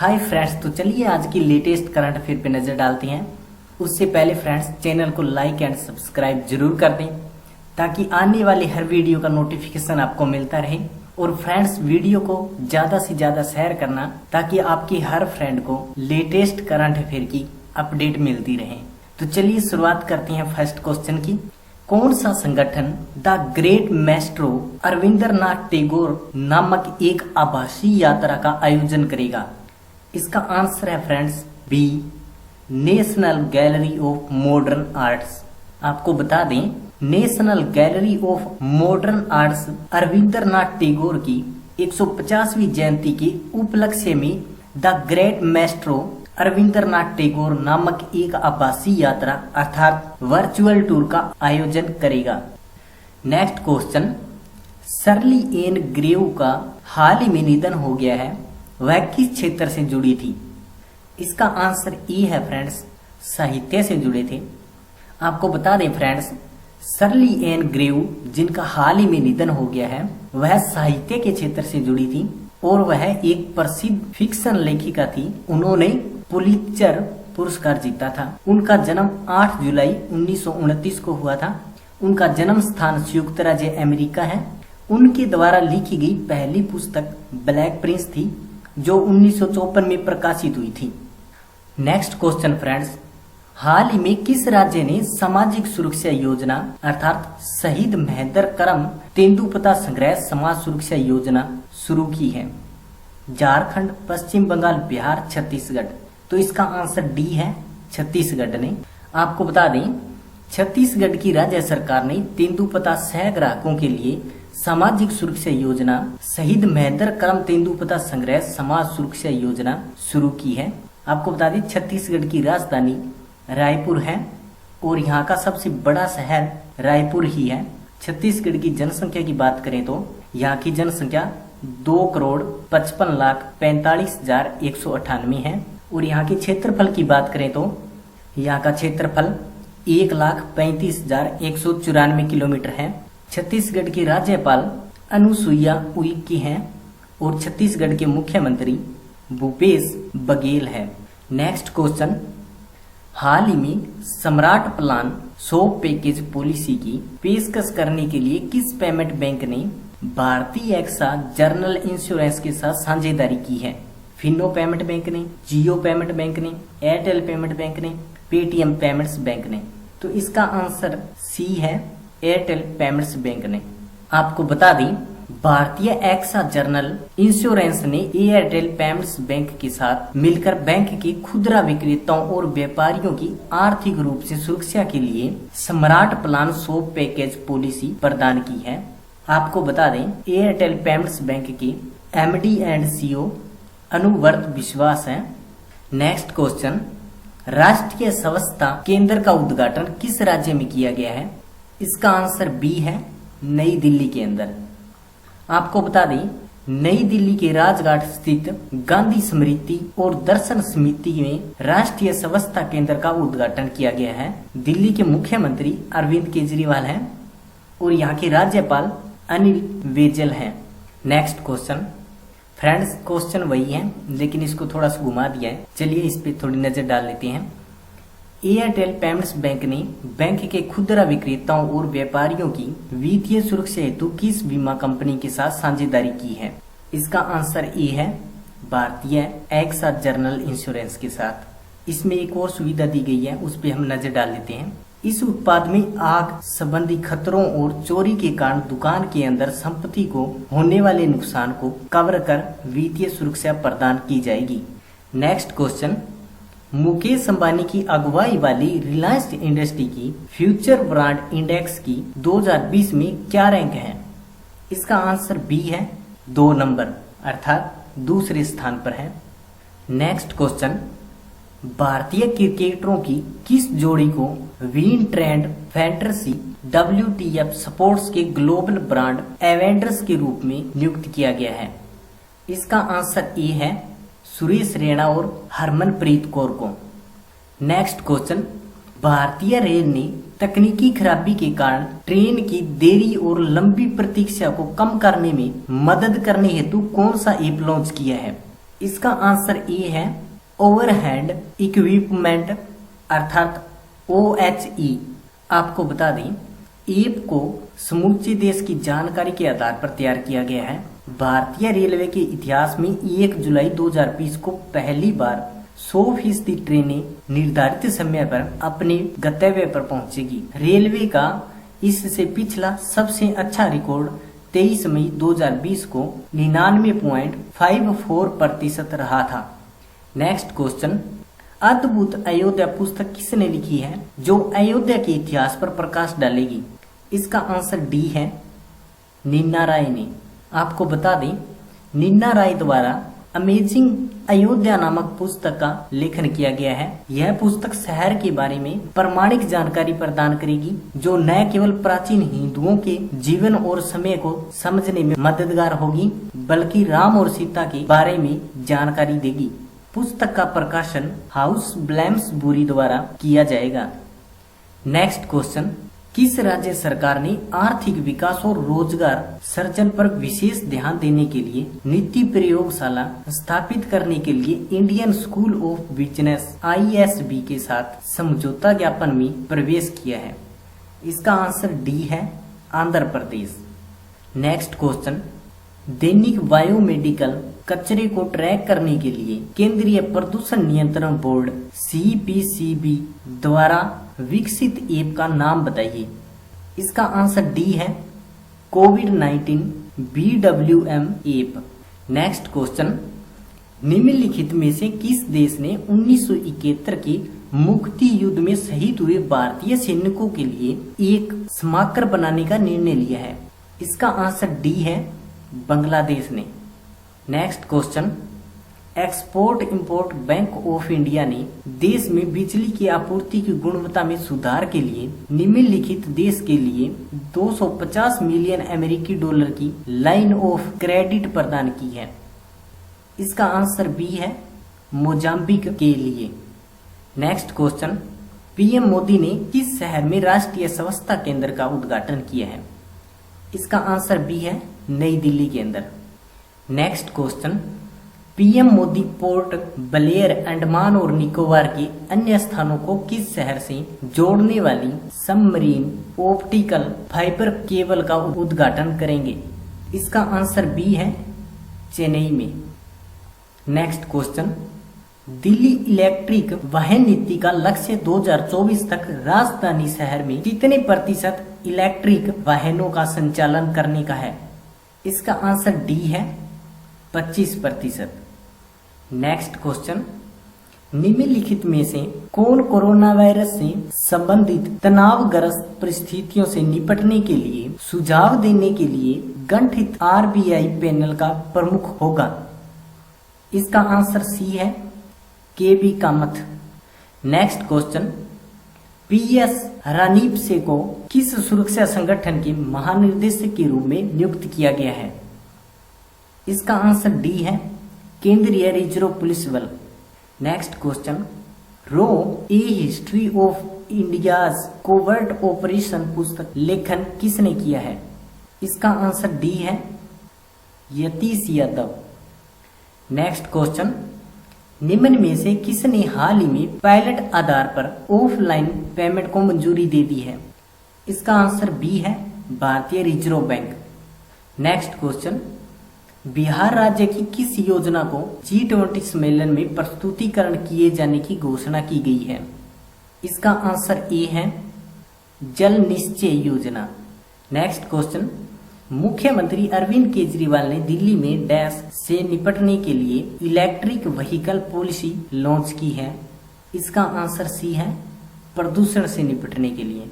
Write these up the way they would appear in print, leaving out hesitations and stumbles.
Hi friends, तो चलिए आज की लेटेस्ट करंट अफेयर पे नजर डालते हैं। उससे पहले फ्रेंड्स चैनल को लाइक एंड सब्सक्राइब जरूर कर दें ताकि आने वाले हर वीडियो का नोटिफिकेशन आपको मिलता रहे। और फ्रेंड्स वीडियो को ज्यादा से ज्यादा शेयर करना ताकि आपके हर फ्रेंड को लेटेस्ट करंट अफेयर की अपडेट मिलती रहे। तो चलिए शुरुआत करते हैं फर्स्ट क्वेश्चन की। कौन सा संगठन the great maestro Arvindranath Tagore नामक एक आभासी यात्रा का आयोजन करेगा? इसका आंसर है friends B, National Gallery of Modern Arts. आपको बता दें, National Gallery of Modern Arts Arvindranath Tagore की 150वीं जयंती के उपलक्ष्य में the great maestro Arvindranath Tagore नामक एक आभासी यात्रा अर्थात वर्चुअल टूर का आयोजन करेगा। Next question, Shirley Ann Grave का हाल ही में निधन हो गया है, वह किस क्षेत्र से जुड़ी थी? इसका आंसर ए है फ्रेंड्स, साहित्य से जुड़े थे। आपको बता दें फ्रेंड्स, शर्ली एन ग्रेव जिनका हाल ही में निधन हो गया है, वह साहित्य के क्षेत्र से जुड़ी थी और वह एक प्रसिद्ध फिक्शन लेखिका थी। उन्होंने पुलित्जर पुरस्कार जीता था। उनका जन्म 8 जुलाई 1929 को हुआ था। उनका जन्म स्थान संयुक्त राज्य अमेरिका है। उनके द्वारा लिखी गई पहली पुस्तक ब्लैक प्रिंस थी जो 1954 में प्रकाशित हुई थी। नेक्स्ट क्वेश्चन फ्रेंड्स, हाल ही में किस राज्य ने सामाजिक सुरक्षा योजना अर्थात शहीद महेंद्र करम तेंदुपत्ता संग्रह समाज सुरक्षा योजना शुरू की है? झारखंड, पश्चिम बंगाल, बिहार, छत्तीसगढ़। तो इसका आंसर डी है, छत्तीसगढ़ ने। आपको बता दें, छत्तीसगढ़ की राज्य सरकार ने तेंदुपत्ता सह ग्राहकों के लिए सामाजिक सुरक्षा योजना शहीद महेंद्र करम तेंदुपत्ता संग्रह समाज सुरक्षा योजना शुरू की है। आपको बता दें, छत्तीसगढ़ की राजधानी रायपुर है और यहाँ का सबसे बड़ा शहर रायपुर ही है। छत्तीसगढ़ की जनसंख्या की बात करें तो यहाँ की जनसंख्या 2,55,45,198 है और यहाँ के क्षेत्रफल की बात करें तो यहाँ का क्षेत्रफल 1,35,194 किलोमीटर है। छत्तीसगढ़ की राज्यपाल अनुसुईया उइके हैं और छत्तीसगढ़ के मुख्यमंत्री भूपेश बघेल है। नेक्स्ट क्वेश्चन, हाल ही में सम्राट प्लान सॉप पैकेज पॉलिसी की पेशकश करने के लिए किस पेमेंट बैंक ने भारतीय एक्सा जनरल इंश्योरेंस के साथ साझेदारी की है? फिनो पेमेंट बैंक ने, जियो पेमेंट बैंक ने, एयरटेल पेमेंट बैंक ने, पेटीएम पेमेंट्स बैंक ने। तो इसका आंसर सी है, एयरटेल पेमेंट्स बैंक ने। आपको बता दें, भारतीय एक्सा जनरल इंश्योरेंस ने एयरटेल पेमेंट्स बैंक के साथ मिलकर बैंक के खुदरा विक्रेताओं और व्यापारियों की आर्थिक रूप से सुरक्षा के लिए सम्राट प्लान सॉप पैकेज पॉलिसी प्रदान की है। आपको बता दें, एयरटेल पेमेंट्स बैंक के एमडी एंड सीईओ अनुवर्त विश्वास है। नेक्स्ट क्वेश्चन, राष्ट्रीय स्वच्छता केंद्र का उद्घाटन किस राज्य में किया गया है? इसका आंसर बी है, नई दिल्ली के अंदर। आपको बता दें, नई दिल्ली के राजघाट स्थित गांधी स्मृति और दर्शन समिति में राष्ट्रीय स्वच्छता केंद्र का उद्घाटन किया गया है। दिल्ली के मुख्यमंत्री अरविंद केजरीवाल हैं और यहाँ के राज्यपाल अनिल बैजल हैं। नेक्स्ट क्वेश्चन फ्रेंड्स, क्वेश्चन वही है लेकिन इसको थोड़ा सा घुमा दिया है। चलिए इस पे थोड़ी नजर डाल लेते हैं। एयरटेल पेमेंट्स बैंक ने बैंक के खुदरा विक्रेताओं और व्यापारियों की वित्तीय सुरक्षा हेतु किस बीमा कंपनी के साथ साझेदारी की है? इसका आंसर ए है, भारतीय एक्सा जनरल इंश्योरेंस के साथ। इसमें एक और सुविधा दी गई है, उस पर हम नजर डाल लेते हैं। इस उत्पाद में आग संबंधी खतरों और चोरी के कारण दुकान के अंदर संपत्ति को होने वाले नुकसान को कवर कर वित्तीय सुरक्षा प्रदान की जाएगी। नेक्स्ट क्वेश्चन, मुकेश अंबानी की अगुवाई वाली रिलायंस इंडस्ट्री की फ्यूचर ब्रांड इंडेक्स की 2020 में क्या रैंक है? इसका आंसर बी है, 2 नंबर अर्थात दूसरे स्थान पर है। नेक्स्ट क्वेश्चन, भारतीय क्रिकेटरों की किस जोड़ी को win trend fantasy WTF sports के ग्लोबल ब्रांड एवेंडर्स के रूप में नियुक्त किया गया है? इसका आंसर ए है, सुरेश रैना और हरमनप्रीत कौर को। नेक्स्ट क्वेश्चन, भारतीय रेल ने तकनीकी खराबी के कारण ट्रेन की देरी और लंबी प्रतीक्षा को कम करने में मदद करने हेतु कौन सा ऐप लॉन्च किया है? इसका आंसर ए है ओवरहेड इक्विपमेंट अर्थात OHE। आपको बता दें, ऐप को समूचे देश की जानकारी के आधार पर तैयार किया गया है। भारतीय रेलवे के इतिहास में 1 जुलाई 2020 को पहली बार 100% ट्रेनें निर्धारित समय पर अपने गंतव्य पर पहुंचेगी। रेलवे का इससे पिछला सबसे अच्छा रिकॉर्ड 23 मई 2020 को 99.54% रहा था। नेक्स्ट क्वेश्चन, अद्भुत अयोध्या पुस्तक किसने लिखी है जो अयोध्या के इतिहास पर प्रकाश डालेगी? इसका आंसर डी है नीना राय ने। आपको बता दें, नीना राय द्वारा अमेजिंग अयोध्या नामक पुस्तक का लेखन किया गया है। यह पुस्तक शहर के बारे में प्रामाणिक जानकारी प्रदान करेगी जो न केवल प्राचीन हिंदुओं के जीवन और समय को समझने में मददगार होगी, बल्कि राम और सीता के बारे में जानकारी देगी। पुस्तक का प्रकाशन हाउस ब्लेम्सबुरी द्वारा किया जाएगा। नेक्स्ट क्वेश्चन, किस राज्य सरकार ने आर्थिक विकास और रोजगार सृजन पर विशेष ध्यान देने के लिए नीति प्रयोगशाला स्थापित करने के लिए Indian school of business ISB के साथ समझौता ज्ञापन में प्रवेश किया है? इसका आंसर डी है आंध्र प्रदेश। नेक्स्ट क्वेश्चन, दैनिक बायोमेडिकल कचरे को ट्रैक करने के लिए केंद्रीय प्रदूषण नियंत्रण बोर्ड CPCB द्वारा विकसित ऐप का नाम बताइए। इसका आंसर डी है कोविड-19 BWM ऐप। नेक्स्ट क्वेश्चन, निम्नलिखित में से किस देश ने 1971 के मुक्ति युद्ध में शहीद हुए भारतीय सैनिकों के लिए एक स्मारक बनाने का निर्णय लिया है? इसका आंसर डी है बांग्लादेश ने। Next question, export import bank of India ने देश में बिजली की आपूर्ति की गुणवत्ता में सुधार के लिए निम्नलिखित देश के लिए 250 मिलियन अमेरिकी डॉलर की लाइन ऑफ क्रेडिट प्रदान की है? इसका आंसर बी है मोजाम्बिक के लिए। नेक्स्ट क्वेश्चन, PM मोदी ने किस शहर में राष्ट्रीय स्वच्छता केंद्र का उद्घाटन किया है? इसका आंसर बी है नई दिल्ली के अंदर। Next question, PM Modi port Blair Andaman और निकोबार के अन्य स्थानों को किस शहर से जोड़ने वाली सबमरीन ऑप्टिकल फाइबर केबल का उद्घाटन करेंगे? इसका आंसर बी है चेन्नई में। नेक्स्ट क्वेश्चन, दिल्ली इलेक्ट्रिक वाहन नीति का लक्ष्य 2024 तक राजधानी शहर में कितने प्रतिशत इलेक्ट्रिक वाहनों का संचालन करने का है? इसका आंसर डी है 25%। नेक्स्ट क्वेश्चन, निम्नलिखित में से कौन कोरोना वायरस से संबंधित तनावग्रस्त परिस्थितियों से निपटने के लिए सुझाव देने के लिए गठित RBI पैनल का प्रमुख होगा? इसका आंसर सी है KB Kamath. Next question, PS Ranipse को किस सुरक्षा संगठन के महानिदेशक के रूप में नियुक्त किया गया है? इसका आंसर डी है केंद्रीय रिजर्व पुलिस बल। नेक्स्ट क्वेश्चन, रो a history of India's covert operation पुस्तक लेखन किसने किया है? इसका आंसर डी है यतीश यादव। नेक्स्ट क्वेश्चन, निम्न में से किसने हाल ही में पायलट आधार पर ऑफलाइन पेमेंट को मंजूरी दे दी है? इसका आंसर बी है भारतीय reserve bank. Next question, Bihar राज्य की किस योजना को G20 सम्मेलन में प्रस्तुतिकरण किए जाने की घोषणा की गई है? इसका आंसर ए है जल निश्चय योजना। नेक्स्ट क्वेश्चन, मुख्यमंत्री अरविंद केजरीवाल ने दिल्ली में डैश से निपटने के लिए इलेक्ट्रिक व्हीकल पॉलिसी लॉन्च की है? इसका आंसर सी है प्रदूषण से निपटने के लिए।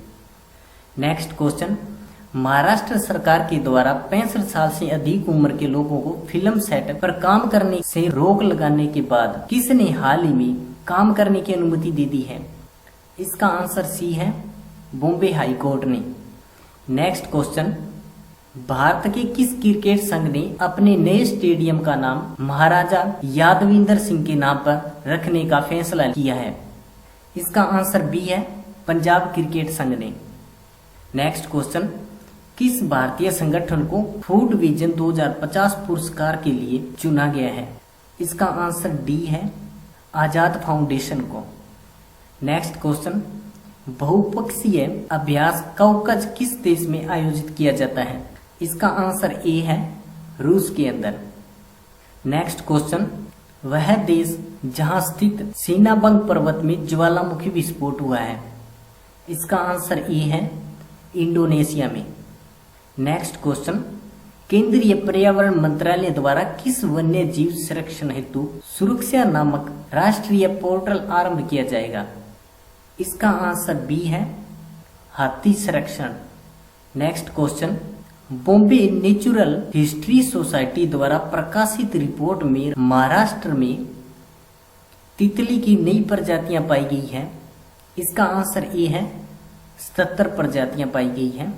नेक्स्ट क्वेश्चन, महाराष्ट्र सरकार के द्वारा 65 साल से अधिक उम्र के लोगों को फिल्म सेट पर काम करने से रोक लगाने के बाद किसने हाल ही में काम करने की अनुमति दे दी है? इसका आंसर सी है बॉम्बे हाई कोर्ट ने। नेक्स्ट क्वेश्चन, भारत के किस क्रिकेट संघ ने अपने नए स्टेडियम का नाम महाराजा यादविंदर सिंह के नाम पर रखने का फैसला किया है? इसका आंसर बी है पंजाब क्रिकेट संघ ने। नेक्स्ट क्वेश्चन, किस भारतीय संगठन को फूड विजन 2050 पुरस्कार के लिए चुना गया है? इसका आंसर डी है, आजाद फाउंडेशन को। नेक्स्ट क्वेश्चन, बहुपक्षीय अभ्यास कवकज किस देश में आयोजित किया जाता है? इसका आंसर ए है, रूस के अंदर। नेक्स्ट क्वेश्चन, वह देश जहां स्थित सीनाबंग पर्वत में ज्वालामुखी विस्फोट हुआ है? इसका आंसर ए है, इंडोनेशिया में। नेक्स्ट क्वेश्चन, केंद्रीय पर्यावरण मंत्रालय द्वारा किस वन्य जीव संरक्षण हेतु सुरक्षा नामक राष्ट्रीय पोर्टल आरंभ किया जाएगा? इसका आंसर बी है, हाथी संरक्षण। Next question, Bombay natural history society द्वारा प्रकाशित रिपोर्ट में महाराष्ट्र में तितली की नई प्रजातियां पाई गई हैं। इसका आंसर ए है, 77 प्रजातियां पाई गई हैं।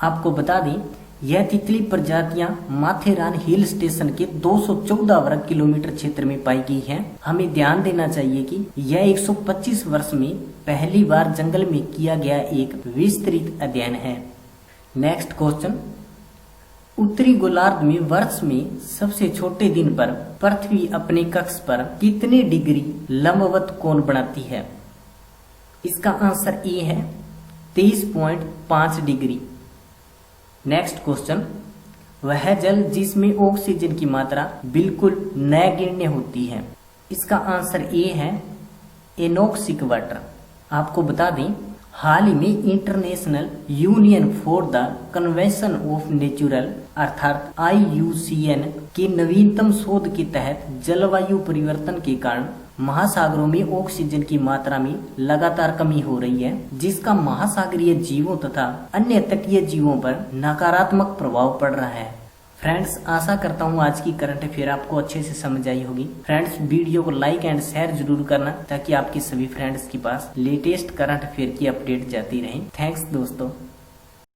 आपको बता दें, यह तितली प्रजातियां माथेरान हिल स्टेशन के 214 वर्ग किलोमीटर क्षेत्र में पाई गई हैं। हमें ध्यान देना चाहिए कि यह 125 वर्ष में पहली बार जंगल में किया गया एक विस्तृत अध्ययन है। नेक्स्ट क्वेश्चन, उत्तरी गोलार्ध में वर्ष में सबसे छोटे दिन पर पृथ्वी अपने कक्ष पर कितने डिग्री लंबवत कोण बनाती है? इसका आंसर ए है, 23.5 डिग्री। नेक्स्ट क्वेश्चन, वह जल जिसमें ऑक्सीजन की मात्रा बिल्कुल नगण्य होती है? इसका आंसर ए है, एनोक्सिक वाटर। आपको बता दें, हाल ही में international union for the convention of natural अर्थात IUCN के नवीनतम शोध के तहत जलवायु परिवर्तन के कारण महासागरों में ऑक्सीजन की मात्रा में लगातार कमी हो रही है, जिसका महासागरीय जीवों तथा अन्य तटीय जीवों पर नकारात्मक प्रभाव पड़ रहा है। फ्रेंड्स, आशा करता हूँ आज की करंट अफेयर आपको अच्छे से समझ आई होगी। फ्रेंड्स, वीडियो को लाइक एंड शेयर जरूर करना ताकि आपके सभी फ्रेंड्स के पास लेटेस्ट करंट अफेयर की अपडेट जाती रहे। थैंक्स दोस्तों।